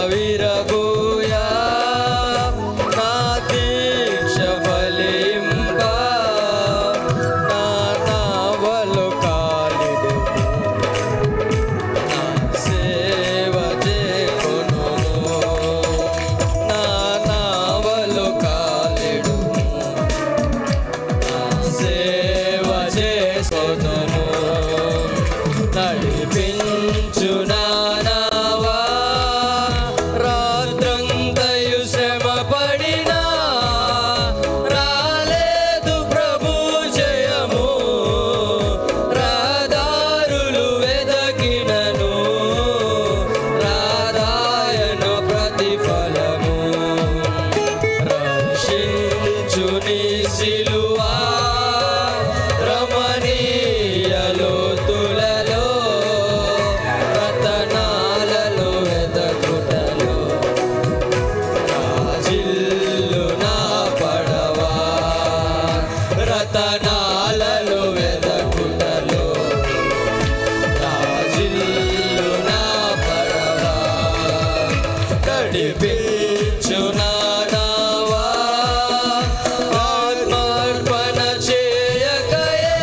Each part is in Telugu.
ఆత్మవిరబోయా నా దీక్ష ఫలింప నా నావలు కాలిడు నా సేవ చేకొను నా నావలు కాలిడు నా సేవ చేసుకొను నడిపించు నానావా రాత్రంతయు శ్రమ పడినా రాలేదు ప్రభు జయము రాదారులు వెదకినను రాదాయన ప్రతిఫలము రక్షించు నీ సిలువా రమణీయ లోతులలో రతనాలలో వెదకుటలో రాజిల్లు నా పడవా రతనాలలో వెదకుటలో రాజిల్లు నా పడవా నడిపించు నానావా ఆత్మార్పణ చేయకయే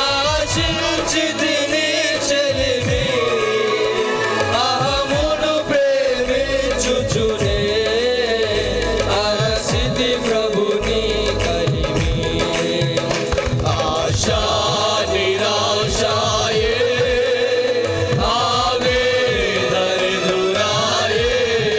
ఆశించితిని చెలిమి అహమును ప్రేమించుచునే అరసితి ప్రభుని కలిమి ఆశా నిరాశాయే ఆవేదరిదురాయే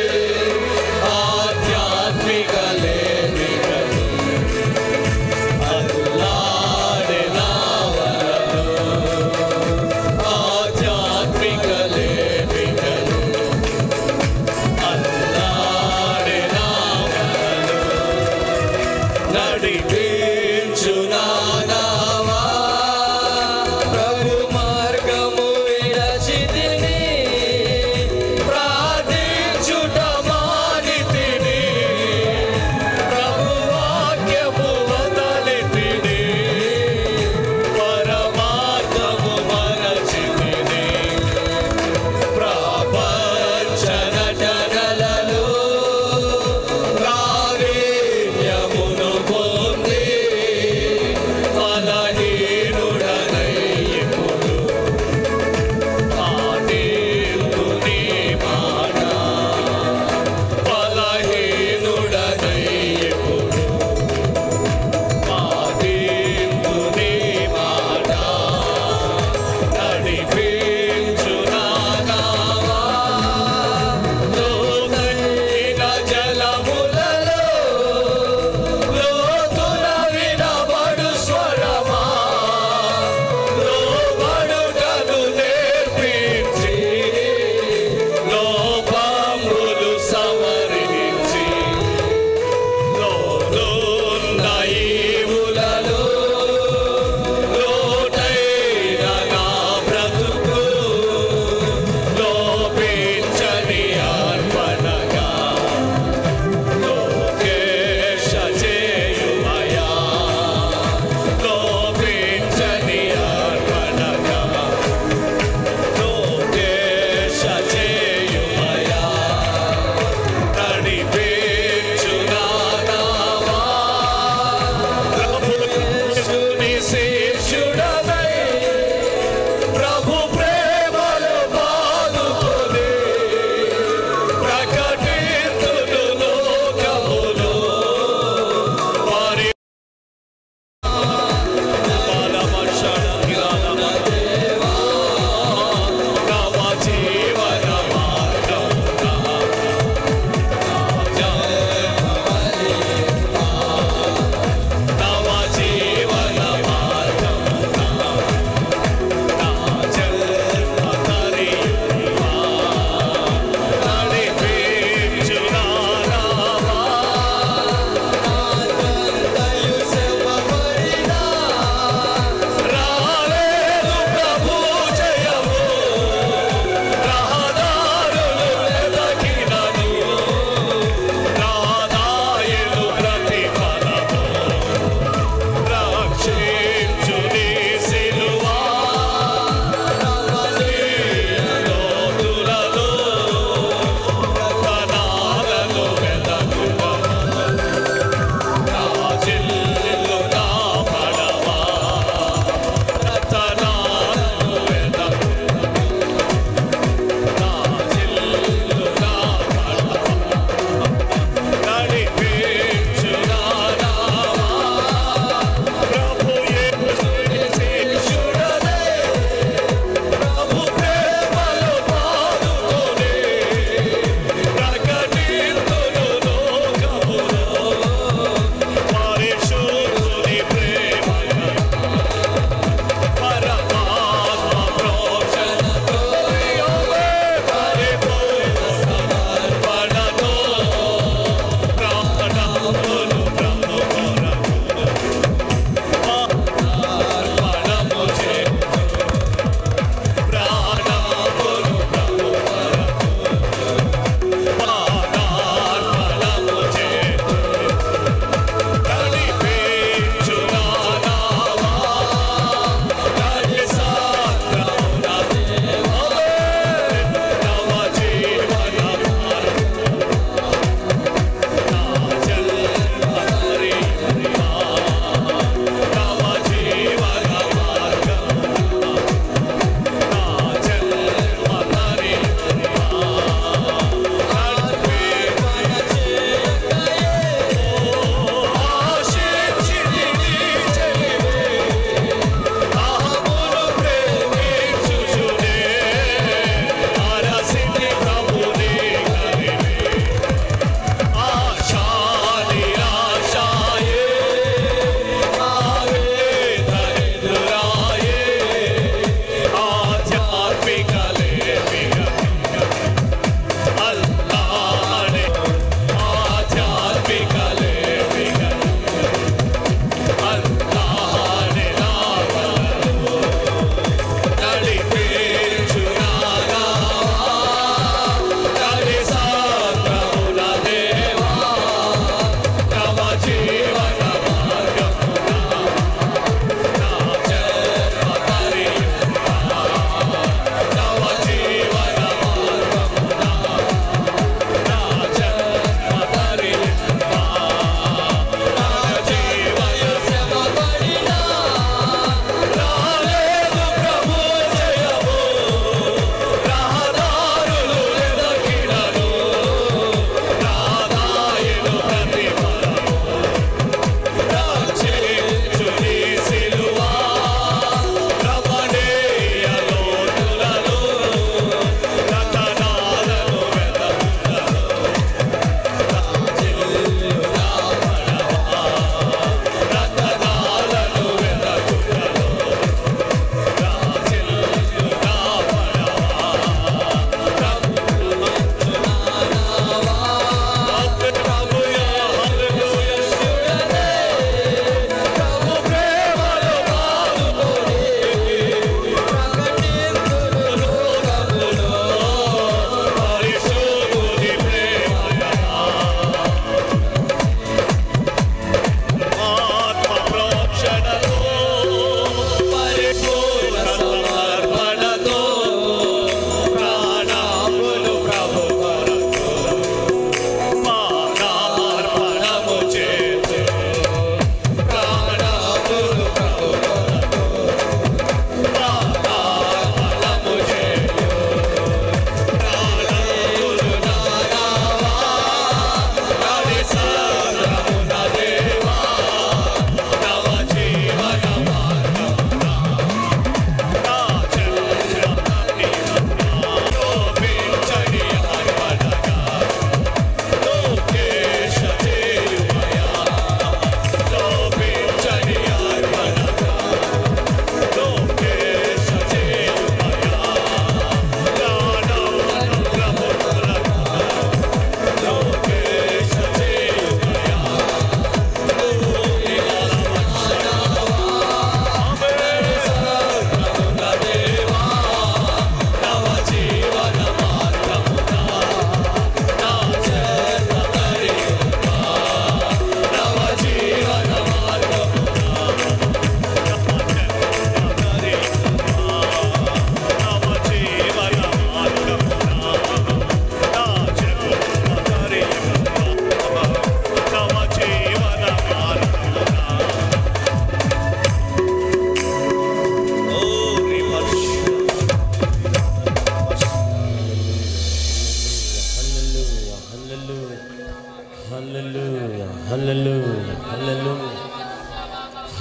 హల్లెలూయా హల్లెలూయా హల్లెలూయా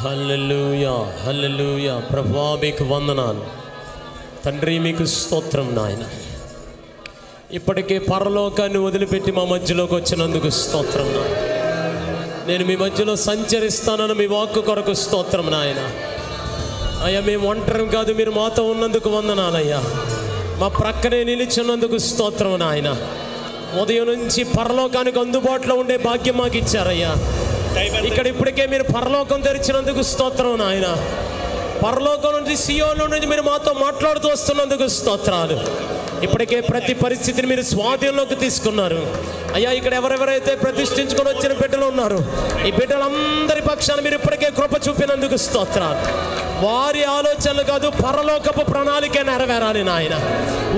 హల్లెలూయా హల్లెలూయా. ప్రభువా మీకు వందనాలు తండ్రి, మీకు స్తోత్రం నాయన. ఇప్పటికే పరలోకాన్ని వదిలిపెట్టి మా మధ్యలోకి వచ్చినందుకు స్తోత్రం నాయన. నేను మీ మధ్యలో సంచరిస్తానని మీ వాక్కు కొరకు స్తోత్రం నాయన. అయ్యా మేము ఒంటరి కాదు, మీరు మాతో ఉన్నందుకు వందనాలయ్యా. మా ప్రక్కనే నిలిచినందుకు స్తోత్రం నాయన. ఉదయం నుంచి పరలోకానికి అందుబాటులో ఉండే భాగ్యం మాకు ఇచ్చారయ్యా. ఇక్కడ ఇప్పటికే మీరు పరలోకం తెరిచినందుకు స్తోత్రం నాయన. పరలోకం నుంచి సియోను నుంచి మీరు మాతో మాట్లాడుతూ వస్తున్నందుకు స్తోత్రాలు. ఇప్పటికే ప్రతి పరిస్థితిని మీరు స్వాధీనంలోకి తీసుకున్నారు అయ్యా. ఇక్కడ ఎవరెవరైతే ప్రతిష్ఠించుకొని వచ్చిన బిడ్డలు ఉన్నారు, ఈ బిడ్డలందరి పక్షాన్ని మీరు ఇప్పటికే కృప చూపినందుకు స్తోత్రాలు. వారి ఆలోచనలు కాదు, పరలోకపు ప్రణాళికే నెరవేరాలి నాయన.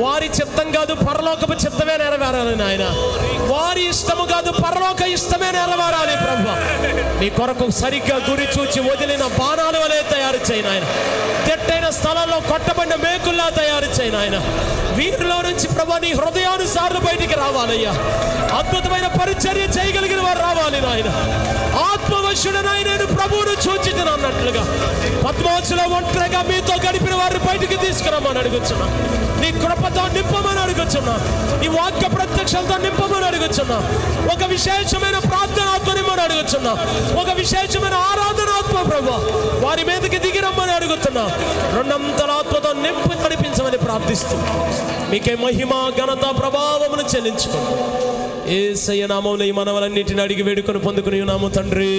వారి చిత్తం కాదు, పరలోకపు చిత్తమే నెరవేరాలి నాయన. వారి ఇష్టము కాదు, పరలోక ఇష్టమే నెరవేరాలి ప్రభువా. మీ కొరకు సరిగ్గా గురి చూచి వదిలిన బాణాల వలె తయారు చేయి నాయన. తెట్టైన స్థలంలో కొట్టబడిన మేకుల్లా తయారు చేయి నాయన. వీరిలో నుంచి ప్రభా నీ హృదయానుసార్లు బయటికి రావాలయ్యా. అద్భుతమైన పరిచర్య చేయగలిగిన వారు రావాలి నాయన. ఆత్మవశుడనై నేను ప్రభువును చూచితిని అన్నట్లుగా పద్మోసులో ఒంటరిగా మీతో గడిపిన వారిని బయటికి తీసుకురమ్మని అడుగుతున్నా. నీ కృపతో నింపమని అడుగుతున్నా. నీ వాక్య ప్రత్యక్షంతో నింపమని అడుగుతున్నా. ఒక విశేషమైన ప్రార్థనాత్మ నిమ్మని అడుగుతున్నా. ఒక విశేషమైన ఆరాధనాత్మ ప్రభు వారి మీదకి దిగిరమ్మని అడుగుతున్నా. రెండంతల ఆత్మతో నింపు నడిపించమని ప్రార్థిస్తూ మీకే మహిమ ఘనత ప్రభావమును చెల్లించుకో. యేసయ్య నామములో ఈ మనవలన్నిటిని అడిగి వేడుకొని పొందుకుని ఉన్నాము తండ్రి.